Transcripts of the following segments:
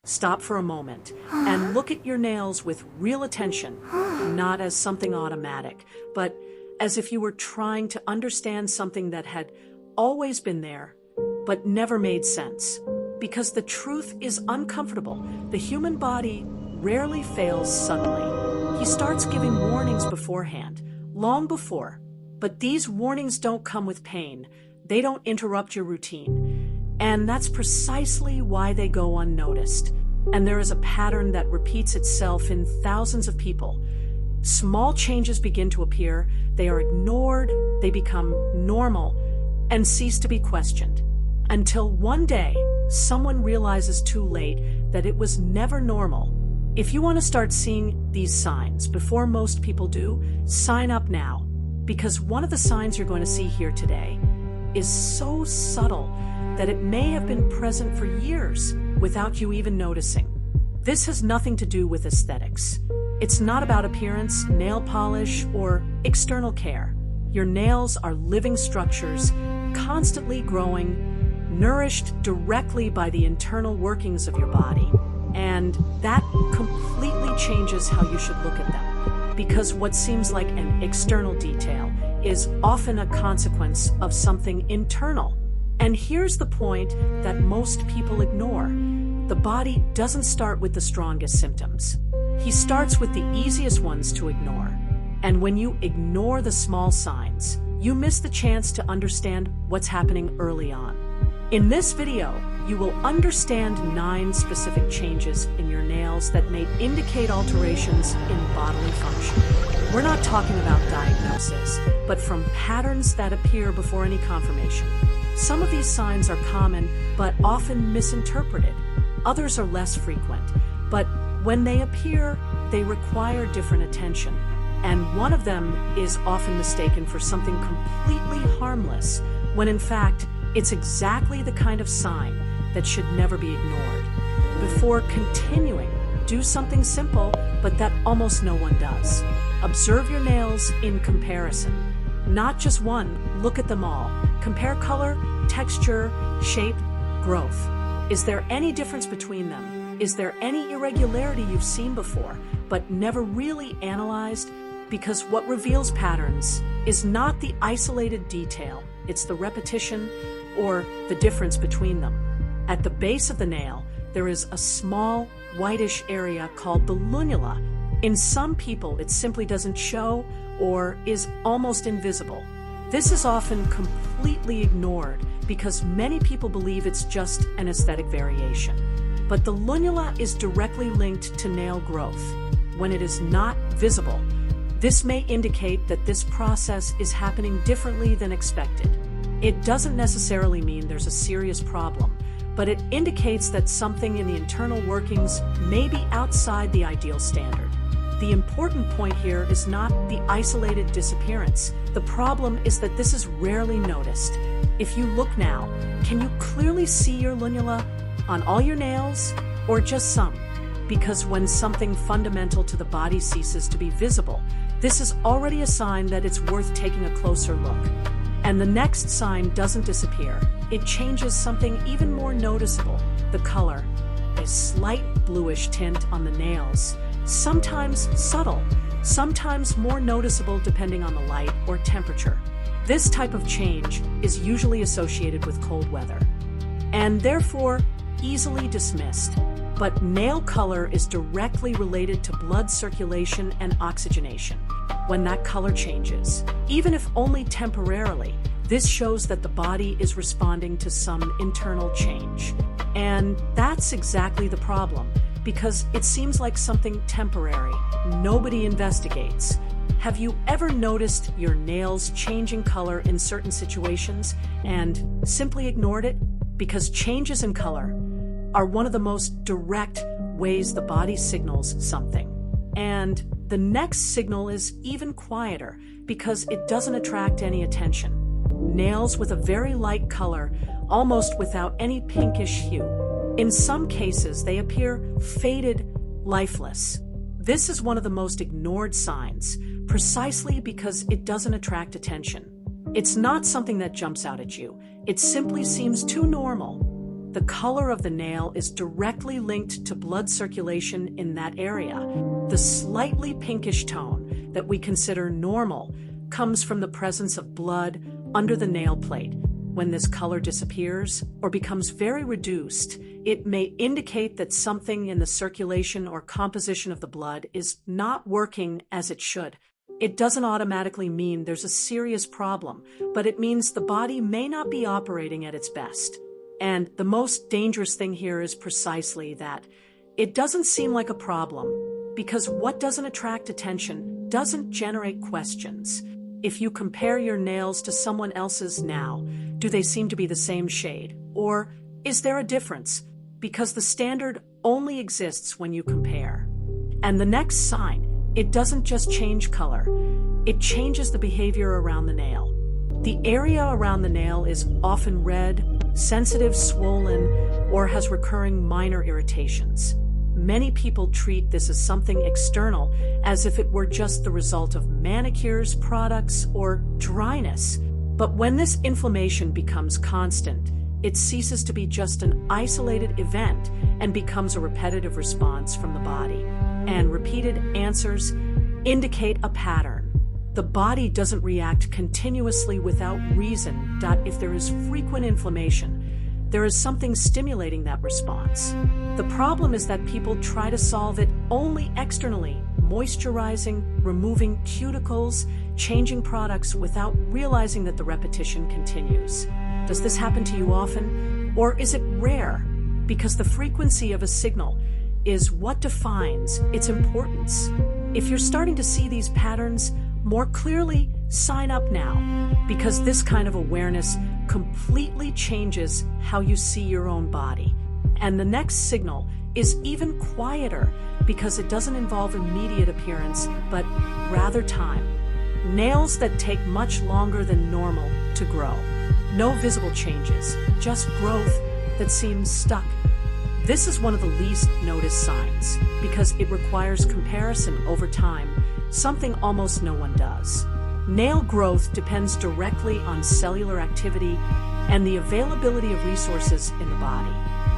stop for a moment and look at your nails with real attention, not as something automatic, but as if you were trying to understand something that had always been there, but never made sense. Because the truth is uncomfortable. The human body rarely fails suddenly. He starts giving warnings beforehand, long before. But these warnings don't come with pain. They don't interrupt your routine. And that's precisely why they go unnoticed. And there is a pattern that repeats itself in thousands of people. Small changes begin to appear, they are ignored, they become normal, and cease to be questioned. Until one day, someone realizes too late that it was never normal. If you want to start seeing these signs before most people do, sign up now. Because one of the signs you're going to see here today is so subtle that it may have been present for years without you even noticing. This has nothing to do with aesthetics. It's not about appearance, nail polish, or external care. Your nails are living structures, constantly growing, nourished directly by the internal workings of your body. And that completely changes how you should look at them. Because what seems like an external detail is often a consequence of something internal. And here's the point that most people ignore. The body doesn't start with the strongest symptoms. He starts with the easiest ones to ignore. And when you ignore the small signs, you miss the chance to understand what's happening early on. In this video, you will understand 9 specific changes in your nails that may indicate alterations in bodily function. We're not talking about diagnosis, but from patterns that appear before any confirmation. Some of these signs are common, but often misinterpreted. Others are less frequent, but when they appear, they require different attention. And one of them is often mistaken for something completely harmless, when in fact, it's exactly the kind of sign that should never be ignored. Before continuing, do something simple, but that almost no one does. Observe your nails in comparison. Not just one, look at them all. Compare color, texture, shape, growth. Is there any difference between them? Is there any irregularity you've seen before, but never really analyzed? Because what reveals patterns is not the isolated detail, it's the repetition or the difference between them. At the base of the nail, there is a small, whitish area called the lunula. In some people, it simply doesn't show or is almost invisible. This is often completely ignored because many people believe it's just an aesthetic variation. But the lunula is directly linked to nail growth. When it is not visible, this may indicate that this process is happening differently than expected. It doesn't necessarily mean there's a serious problem, but it indicates that something in the internal workings may be outside the ideal standard. The important point here is not the isolated disappearance. The problem is that this is rarely noticed. If you look now, can you clearly see your lunula on all your nails or just some? Because when something fundamental to the body ceases to be visible, this is already a sign that it's worth taking a closer look. And the next sign doesn't disappear. It changes something even more noticeable, the color. A slight bluish tint on the nails, sometimes subtle, sometimes more noticeable depending on the light or temperature. This type of change is usually associated with cold weather, and therefore easily dismissed. But nail color is directly related to blood circulation and oxygenation. When that color changes, even if only temporarily, this shows that the body is responding to some internal change. And that's exactly the problem, because it seems like something temporary. Nobody investigates. Have you ever noticed your nails changing color in certain situations and simply ignored it? Because changes in color are one of the most direct ways the body signals something. And the next signal is even quieter because it doesn't attract any attention. Nails with a very light color, almost without any pinkish hue. In some cases, they appear faded, lifeless. This is one of the most ignored signs, precisely because it doesn't attract attention. It's not something that jumps out at you. It simply seems too normal. The color of the nail is directly linked to blood circulation in that area. The slightly pinkish tone that we consider normal comes from the presence of blood under the nail plate. When this color disappears or becomes very reduced, it may indicate that something in the circulation or composition of the blood is not working as it should. It doesn't automatically mean there's a serious problem, but it means the body may not be operating at its best. And the most dangerous thing here is precisely that it doesn't seem like a problem, because what doesn't attract attention doesn't generate questions. If you compare your nails to someone else's now, do they seem to be the same shade? Or is there a difference? Because the standard only exists when you compare. And the next sign, it doesn't just change color, it changes the behavior around the nail. The area around the nail is often red, sensitive, swollen, or has recurring minor irritations. Many people treat this as something external, as if it were just the result of manicures, products, or dryness. But when this inflammation becomes constant, it ceases to be just an isolated event and becomes a repetitive response from the body. And repeated answers indicate a pattern. The body doesn't react continuously without reason. If there is frequent inflammation, there is something stimulating that response. The problem is that people try to solve it only externally, moisturizing, removing cuticles, changing products without realizing that the repetition continues. Does this happen to you often? Or is it rare? Because the frequency of a signal is what defines its importance. If you're starting to see these patterns more clearly, sign up now, because this kind of awareness completely changes how you see your own body. And the next signal is even quieter because it doesn't involve immediate appearance, but rather time. Nails that take much longer than normal to grow. No visible changes, just growth that seems stuck. This is one of the least noticed signs because it requires comparison over time, something almost no one does. Nail growth depends directly on cellular activity and the availability of resources in the body.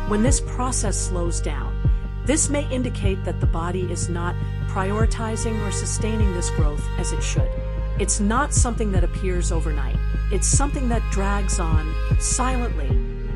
When this process slows down, this may indicate that the body is not prioritizing or sustaining this growth as it should. It's not something that appears overnight. It's something that drags on silently,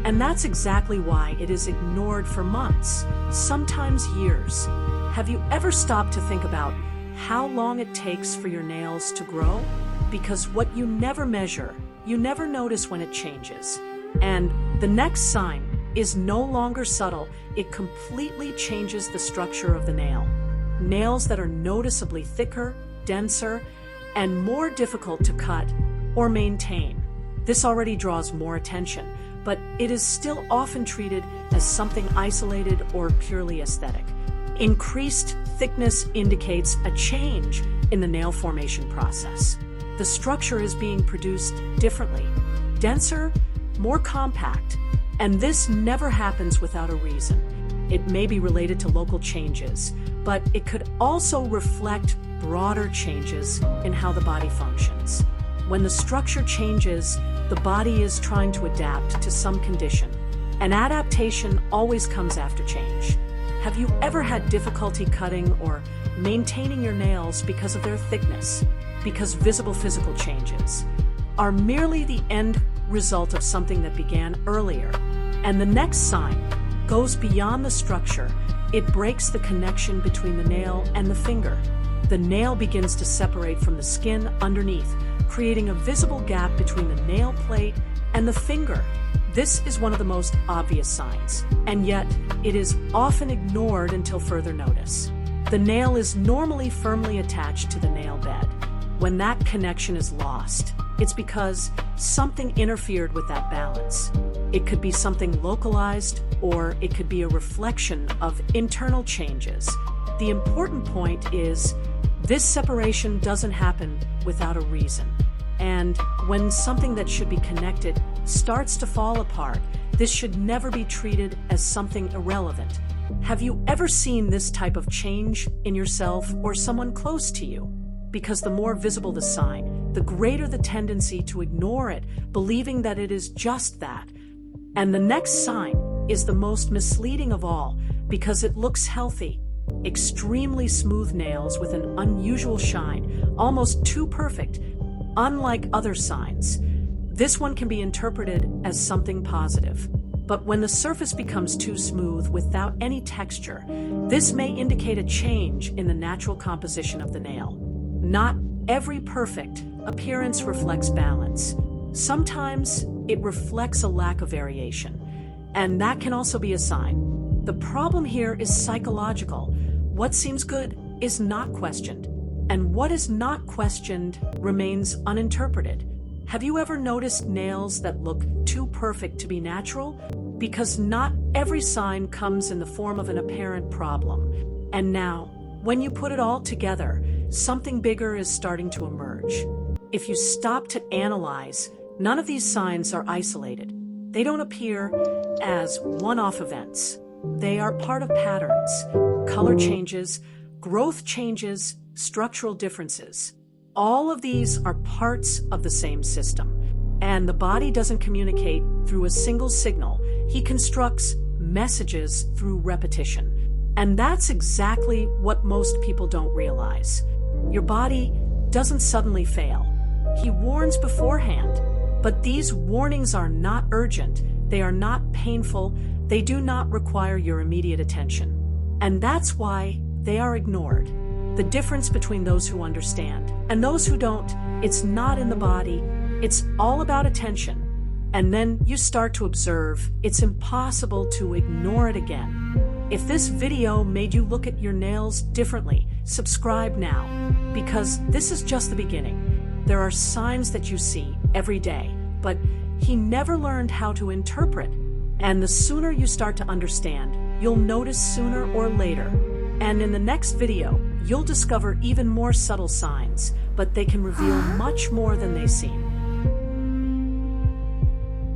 and that's exactly why it is ignored for months, sometimes years. Have you ever stopped to think about how long it takes for your nails to grow? Because what you never measure, you never notice when it changes. And the next sign is no longer subtle, it completely changes the structure of the nail. Nails that are noticeably thicker, denser, and more difficult to cut or maintain. This already draws more attention, but it is still often treated as something isolated or purely aesthetic. Increased thickness indicates a change in the nail formation process. The structure is being produced differently, denser, more compact, and this never happens without a reason. It may be related to local changes, but it could also reflect broader changes in how the body functions. When the structure changes, the body is trying to adapt to some condition. An adaptation always comes after change. Have you ever had difficulty cutting or maintaining your nails because of their thickness? Because visible physical changes are merely the end result of something that began earlier. And the next sign goes beyond the structure. It breaks the connection between the nail and the finger. The nail begins to separate from the skin underneath, creating a visible gap between the nail plate and the finger. This is one of the most obvious signs, and yet it is often ignored until further notice. The nail is normally firmly attached to the nail bed. When that connection is lost, it's because something interfered with that balance. It could be something localized, or it could be a reflection of internal changes. The important point is, this separation doesn't happen without a reason. And when something that should be connected starts to fall apart, this should never be treated as something irrelevant. Have you ever seen this type of change in yourself or someone close to you? Because the more visible the sign, the greater the tendency to ignore it, believing that it is just that. And the next sign is the most misleading of all because it looks healthy. Extremely smooth nails with an unusual shine, almost too perfect, unlike other signs. This one can be interpreted as something positive. But when the surface becomes too smooth without any texture, this may indicate a change in the natural composition of the nail. Not every perfect appearance reflects balance. Sometimes it reflects a lack of variation, and that can also be a sign. The problem here is psychological. What seems good is not questioned, and what is not questioned remains uninterpreted. Have you ever noticed nails that look too perfect to be natural? Because not every sign comes in the form of an apparent problem. And now, when you put it all together, something bigger is starting to emerge. If you stop to analyze, none of these signs are isolated. They don't appear as one-off events. They are part of patterns, color changes, growth changes, structural differences. All of these are parts of the same system. And the body doesn't communicate through a single signal. He constructs messages through repetition. And that's exactly what most people don't realize. Your body doesn't suddenly fail. He warns beforehand. But these warnings are not urgent. They are not painful. They do not require your immediate attention. And that's why they are ignored. The difference between those who understand and those who don't, it's not in the body. It's all about attention. And then you start to observe. It's impossible to ignore it again. If this video made you look at your nails differently, subscribe now, because this is just the beginning. There are signs that you see every day, but he never learned how to interpret. And the sooner you start to understand, you'll notice sooner or later. And in the next video, you'll discover even more subtle signs, but they can reveal much more than they seem.